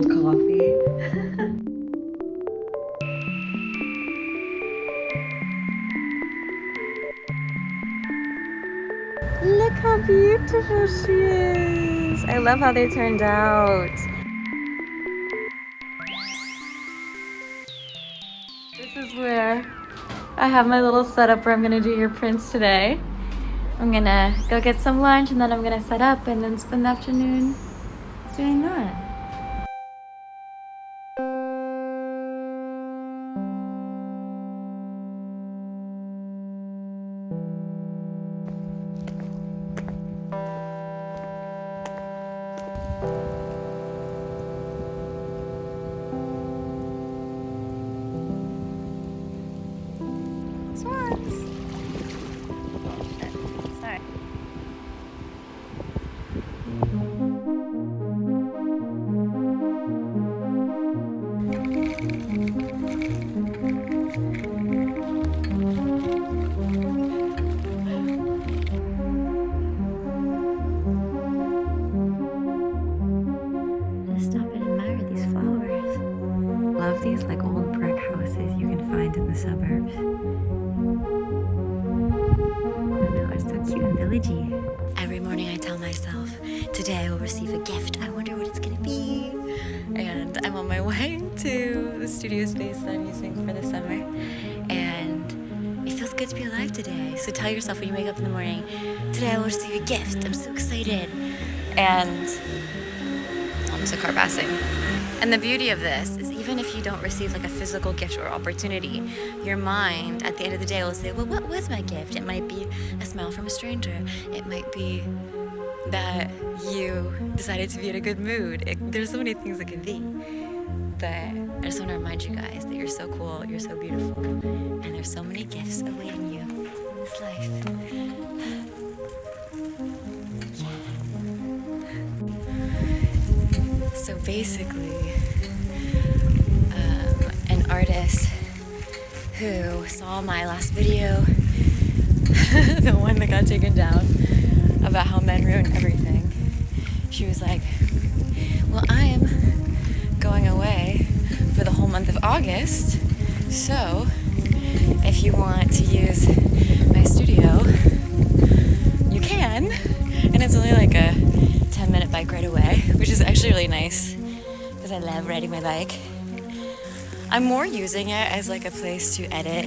cold coffee. Look how beautiful she is. I love how they turned out. This is where I have my little setup where I'm gonna do your prints today. I'm gonna go get some lunch and then I'm gonna set up and then spend the afternoon doing that. Sorry. Just stop and admire these flowers. Love these like old brick houses you can find in the suburbs. I know, it's so cute and villagey. Every morning I tell myself, today I will receive a gift. I wonder what it's gonna be. And I'm on my way to the studio space that I'm using for the summer. And it feels good to be alive today. So tell yourself when you wake up in the morning, today I will receive a gift. I'm so excited. And there's a car passing. And the beauty of this is even if you don't receive like a physical gift or opportunity, your mind at the end of the day will say, well, what was my gift? It might be a smile from a stranger. It might be that you decided to be in a good mood. There's so many things it can be. But I just want to remind you guys that you're so cool, you're so beautiful, and there's so many gifts awaiting you in this life. So basically, an artist who saw my last video, the one that got taken down, about how men ruin everything, she was like, well, I am going away for the whole month of August, so if you want to use my studio, you can, and it's only like a 10-minute bike ride away, which is actually really nice because I love riding my bike. I'm more using it as like a place to edit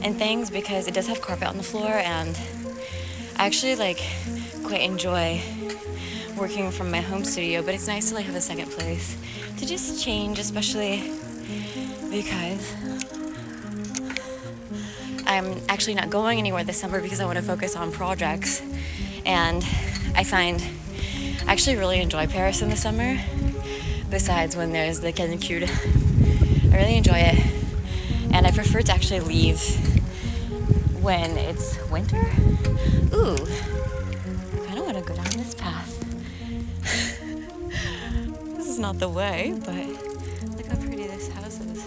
and things because it does have carpet on the floor, and I actually like quite enjoy working from my home studio, but it's nice to like have a second place to just change, especially because I'm actually not going anywhere this summer because I want to focus on projects, and I find I actually really enjoy Paris in the summer, besides when there's the canicule. I really enjoy it, and I prefer to actually leave when it's winter. Ooh, I kind of want to go down this path. This is not the way, but look how pretty this house is.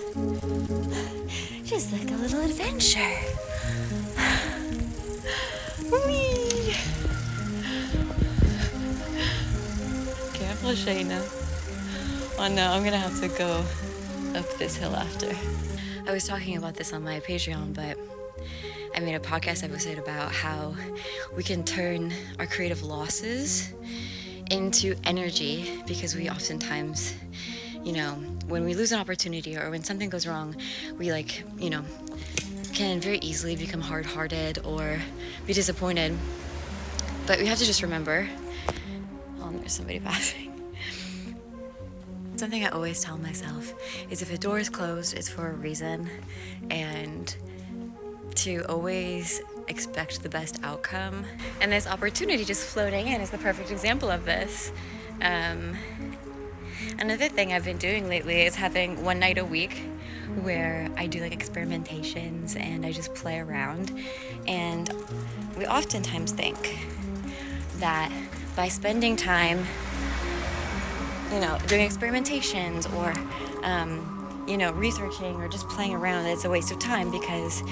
Just like a little adventure. Whee! Careful, Shayna. Oh no, I'm gonna have to go up this hill after. I was talking about this on my Patreon, but I made a podcast episode about how we can turn our creative losses into energy, because we oftentimes, when we lose an opportunity or when something goes wrong, we can very easily become hard-hearted or be disappointed. But we have to just remember, there's somebody passing. Something I always tell myself is if a door is closed, it's for a reason, and to always expect the best outcome. And this opportunity just floating in is the perfect example of this. Another thing I've been doing lately is having one night a week where I do like experimentations and I just play around. And we oftentimes think that by spending time doing experimentations or, researching or just playing around, it's a waste of time because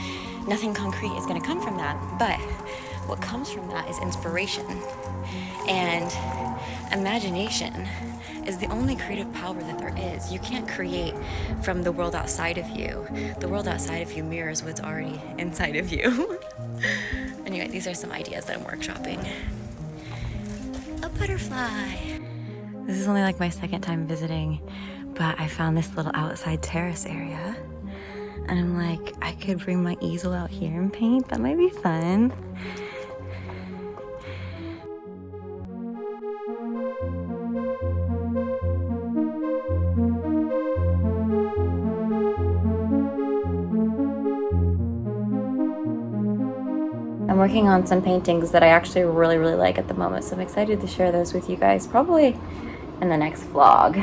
nothing concrete is going to come from that. But what comes from that is inspiration. And imagination is the only creative power that there is. You can't create from the world outside of you. The world outside of you mirrors what's already inside of you. Anyway, these are some ideas that I'm workshopping. A butterfly. This is only like my second time visiting, but I found this little outside terrace area. And I'm like, I could bring my easel out here and paint. That might be fun. I'm working on some paintings that I actually really, really like at the moment, so I'm excited to share those with you guys, probably in the next vlog.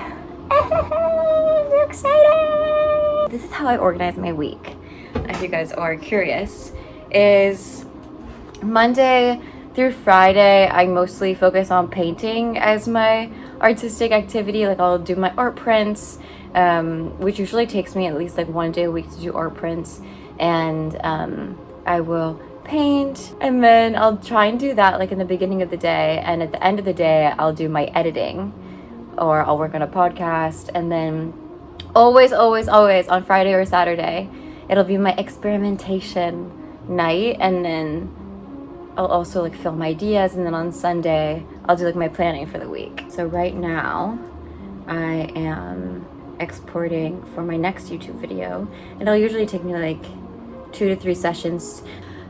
I'm excited! This is how I organize my week, if you guys are curious, is Monday through Friday, I mostly focus on painting as my artistic activity. Like, I'll do my art prints, which usually takes me at least like 1 day a week to do art prints, and I will paint, and then I'll try and do that like in the beginning of the day, and at the end of the day I'll do my editing, or I'll work on a podcast, and then always on Friday or Saturday it'll be my experimentation night, and then I'll also like film ideas, and then on Sunday I'll do like my planning for the week. So right now I am exporting for my next YouTube video, and it'll usually take me like 2 to 3 sessions.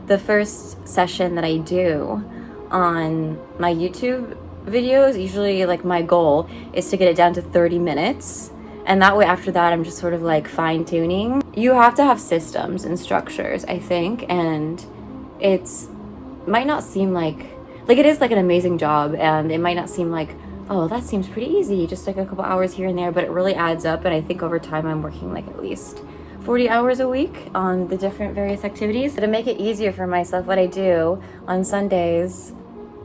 The first session that I do on my YouTube videos, usually like my goal is to get it down to 30 minutes. And that way after that, I'm just sort of like fine tuning. You have to have systems and structures, I think. And it's might not seem like it is like an amazing job, and it might not seem like, oh, that seems pretty easy, just like a couple hours here and there, but it really adds up. And I think over time I'm working like at least 40 hours a week on the different various activities. So to make it easier for myself, what I do on Sundays,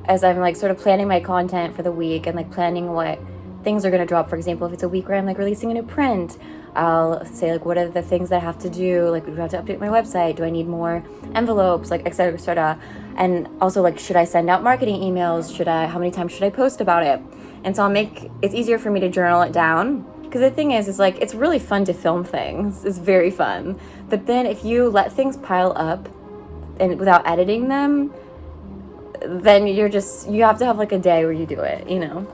as I'm like sort of planning my content for the week and like planning what things are gonna drop. For example, if it's a week where I'm like releasing a new print, I'll say like, what are the things that I have to do? Like, do I have to update my website? Do I need more envelopes? Like, et cetera, et cetera. And also like, should I send out marketing emails? How many times should I post about it? And so it's easier for me to journal it down. Because the thing is like, it's really fun to film things. It's very fun. But then if you let things pile up and without editing them, then you have to have like a day where you do it, you know?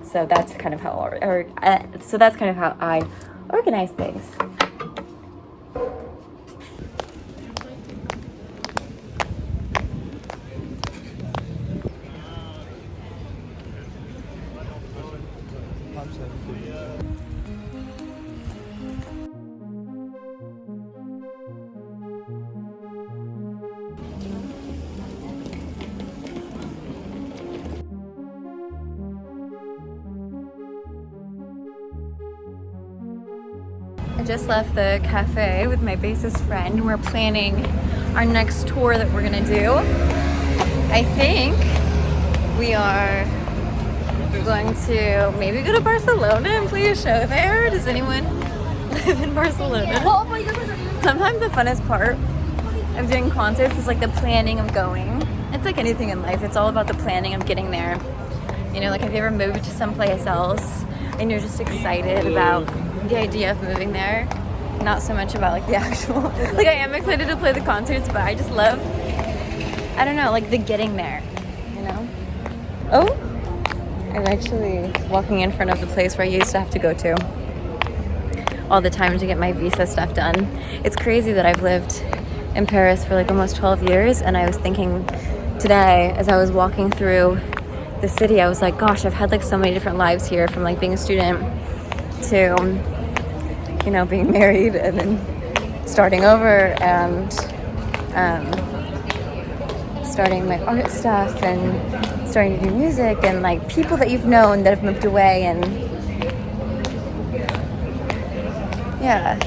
So that's kind of how I organize things. I just left the cafe with my bassist friend. We're planning our next tour that we're gonna do. I think we are going to maybe go to Barcelona and play a show there. Does anyone live in Barcelona? Sometimes the funnest part of doing concerts is like the planning of going. It's like anything in life. It's all about the planning of getting there. You know, like, have you ever moved to someplace else and you're just excited about the idea of moving there? Not so much about like the actual, like, I am excited to play the concerts, but I just love, I don't know, like the getting there, you know? Oh, I'm actually walking in front of the place where I used to have to go to all the time to get my visa stuff done. It's crazy that I've lived in Paris for like almost 12 years, and I was thinking today as I was walking through the city, I was like, gosh, I've had like so many different lives here, from like being a student to, you know, being married and then starting over and starting my art stuff and starting to do music, and like people that you've known that have moved away. And yeah,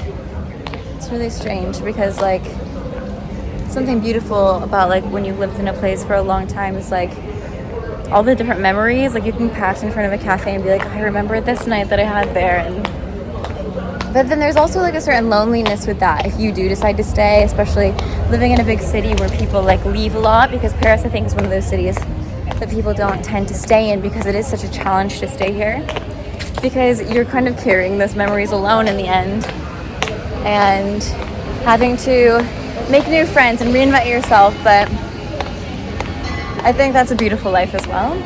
it's really strange because like something beautiful about like when you've lived in a place for a long time is like all the different memories. Like, you can pass in front of a cafe and be like, I remember this night that I had there, and But then there's also like a certain loneliness with that if you do decide to stay, especially living in a big city where people like leave a lot, because Paris, I think, is one of those cities that people don't tend to stay in because it is such a challenge to stay here, because you're kind of carrying those memories alone in the end and having to make new friends and reinvent yourself. But I think that's a beautiful life as well.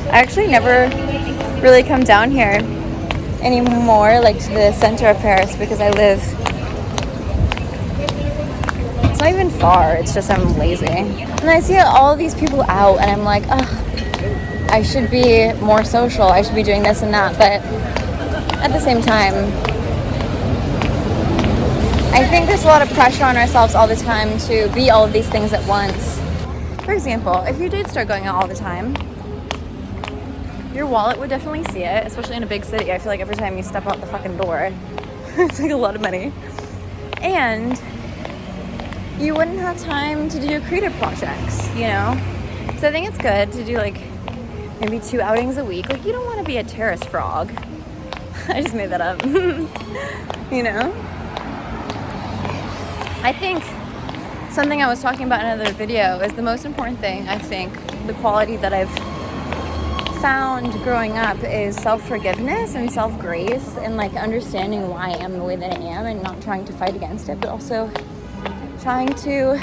I actually never really come down here anymore, like to the center of Paris, because I live, it's not even far, it's just I'm lazy. And I see all of these people out and I'm like, oh, I should be more social, I should be doing this and that. But at the same time, I think there's a lot of pressure on ourselves all the time to be all of these things at once. For example, if you did start going out all the time, your wallet would definitely see it, especially in a big city. I feel like every time you step out the fucking door, it's like a lot of money. And you wouldn't have time to do your creative projects, you know? So I think it's good to do like maybe 2 outings a week. Like, you don't want to be a terrace frog. I just made that up. You know? I think something I was talking about in another video is the most important thing, I think, the quality that I've found growing up is self-forgiveness and self-grace, and like understanding why I am the way that I am and not trying to fight against it, but also trying to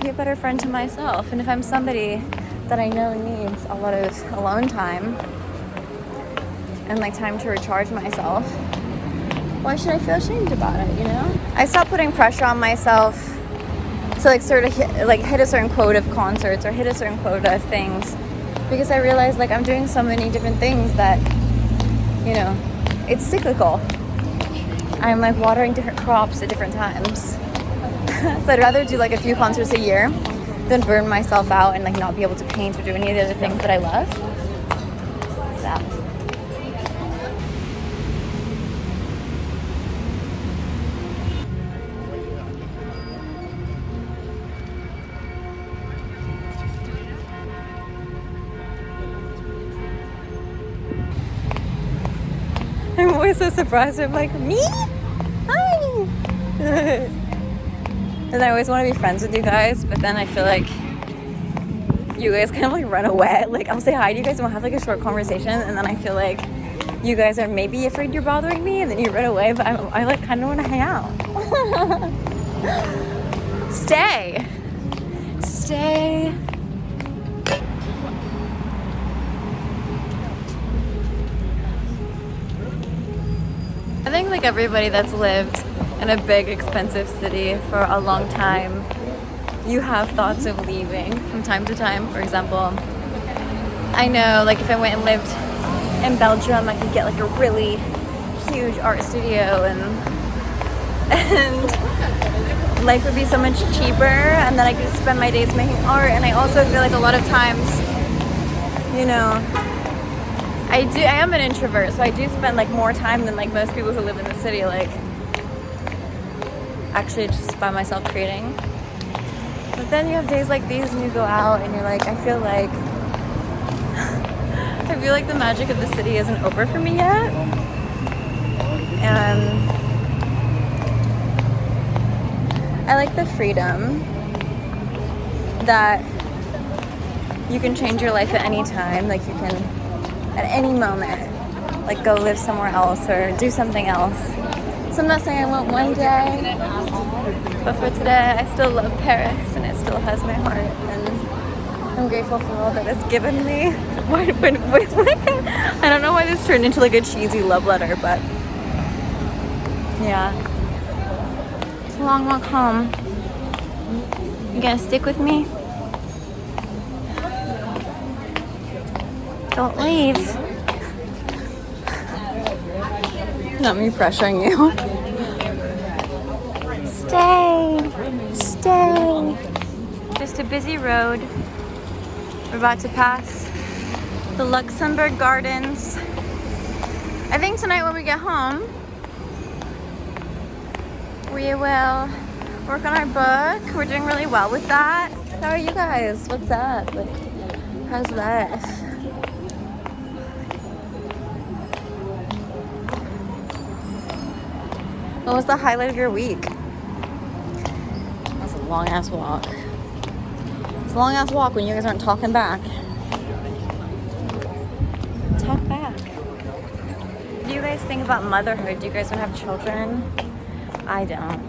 be a better friend to myself. And if I'm somebody that I know needs a lot of alone time and like time to recharge myself, why should I feel ashamed about it, you know? I stopped putting pressure on myself to like sort of hit a certain quota of concerts or hit a certain quota of things, because I realized like I'm doing so many different things that, you know, it's cyclical. I'm like watering different crops at different times. So I'd rather do like a few concerts a year than burn myself out and like not be able to paint or do any of the other things that I love. So. I'm always so surprised. I'm like, me? Hi! And I always want to be friends with you guys, but then I feel like you guys kind of like run away. Like, I'll say hi to you guys and we'll have like a short conversation, and then I feel like you guys are maybe afraid you're bothering me, and then you run away, but I like kind of want to hang out. Stay. I think like everybody that's lived in a big expensive city for a long time, you have thoughts of leaving from time to time. For example, I know like if I went and lived in Belgium, I could get like a really huge art studio and life would be so much cheaper, and then I could spend my days making art. And I also feel like a lot of times, you know, I am an introvert, so I do spend like more time than like most people who live in the city, like actually just by myself creating. But then you have days like these and you go out and you're like, I feel like the magic of the city isn't over for me yet. And I like the freedom that you can change your life at any time. Like you can at any moment like go live somewhere else or do something else. So I'm not saying I won't one day, but for today I still love Paris and it still has my heart, and I'm grateful for all that it's given me. I don't know why this turned into like a cheesy love letter, but yeah. It's a long walk home. You gonna stick with me? Don't leave. Not me pressuring you. Stay. Just a busy road. We're about to pass the Luxembourg Gardens. I think tonight when we get home, we will work on our book. We're doing really well with that. How are you guys? What's up? Like, How's life? What was the highlight of your week? That's a long ass walk. It's a long ass walk when you guys aren't talking back. Talk back. What do you guys think about motherhood? Do you guys want to have children? I don't.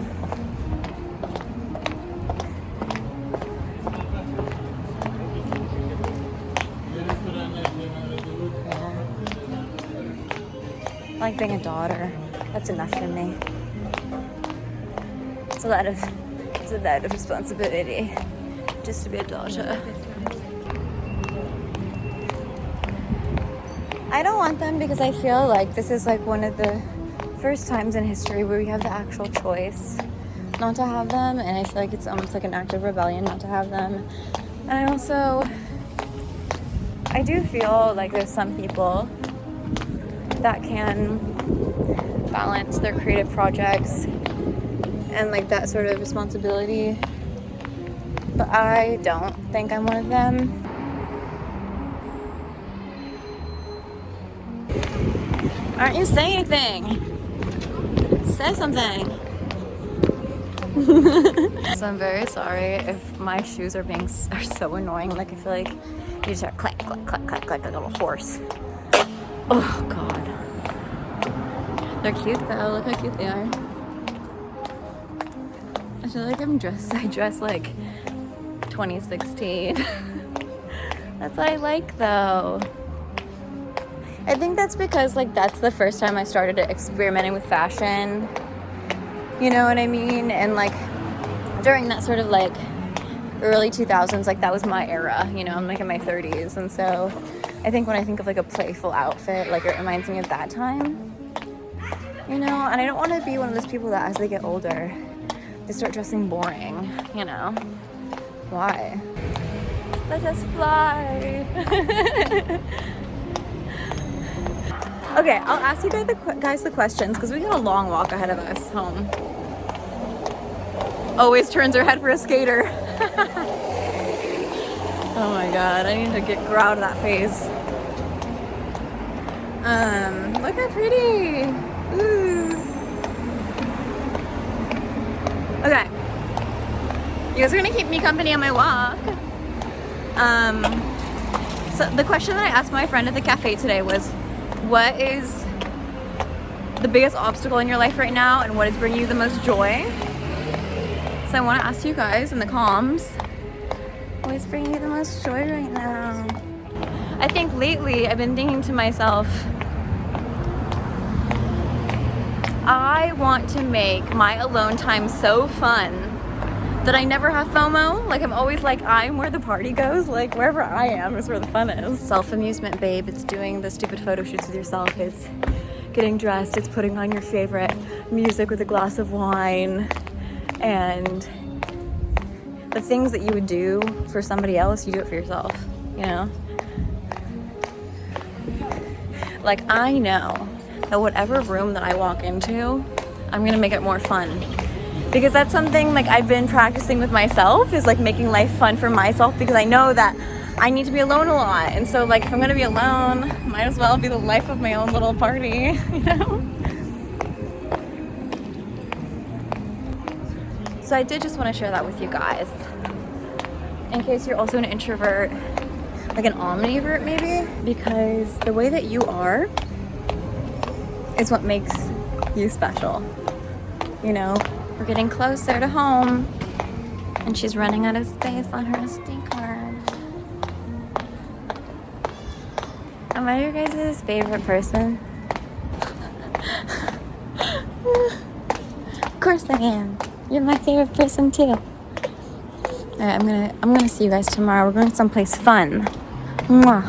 Yeah. I like being a daughter. That's enough for me. It's a lot of responsibility just to be a daughter. I don't want them because I feel like this is like one of the first times in history where we have the actual choice not to have them, and I feel like it's almost like an act of rebellion not to have them. And I do feel like there's some people that can balance their creative projects and like that sort of responsibility, but I don't think I'm one of them. Why aren't you saying anything? Say something. So I'm very sorry if my shoes are so annoying. Like I feel like you just start clack, clack, clack, clack, like a little horse. Oh God. They're cute though. Look how cute they are. I feel like I dress like 2016. That's what I like though. I think that's because like that's the first time I started experimenting with fashion. You know what I mean? And like during that sort of like early 2000s, like that was my era, you know, I'm like in my 30s. And so I think when I think of like a playful outfit, like it reminds me of that time, you know, and I don't want to be one of those people that as they get older, they start dressing boring, you know. Why? Let us fly. Okay, I'll ask you guys the questions because we got a long walk ahead of us home. Always turns her head for a skater. Oh my God, I need to grow out of that phase. Look how pretty. Ooh. Okay. You guys are gonna keep me company on my walk. So the question that I asked my friend at the cafe today was, what is the biggest obstacle in your life right now and what is bringing you the most joy? So I want to ask you guys in the comms, what is bringing you the most joy right now? I think lately I've been thinking to myself, I want to make my alone time so fun that I never have FOMO. Like I'm always like, I'm where the party goes. Like wherever I am is where the fun is. Self-amusement, babe. It's doing the stupid photo shoots with yourself. It's getting dressed. It's putting on your favorite music with a glass of wine. And the things that you would do for somebody else, you do it for yourself, you know? Like I know that whatever room that I walk into, I'm gonna make it more fun. Because that's something like I've been practicing with myself, is like making life fun for myself, because I know that I need to be alone a lot. And so like if I'm gonna be alone, might as well be the life of my own little party, you know? So I did just want to share that with you guys. In case you're also an introvert, like an omnivert maybe, because the way that you are is what makes you special, you know? We're getting closer to home, and she's running out of space on her SD card. Am I your guys' favorite person? Of course I am. You're my favorite person too. Alright, I'm gonna see you guys tomorrow. We're going someplace fun. Mwah.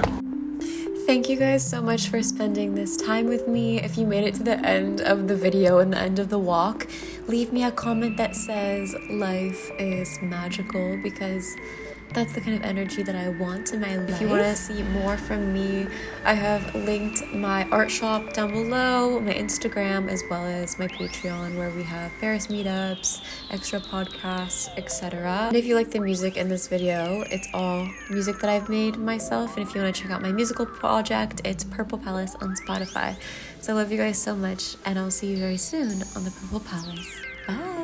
Thank you guys so much for spending this time with me. If you made it to the end of the video and the end of the walk, leave me a comment that says life is magical, because That's the kind of energy that I want in my life. If you want to see more from me, I have linked my art shop down below, my Instagram, as well as my Patreon, where we have Paris meetups, extra podcasts, etc. And if you like the music in this video, it's all music that I've made myself. And if you want to check out my musical project, it's Purple Palace on Spotify. So I love you guys so much, and I'll see you very soon on the Purple Palace. Bye!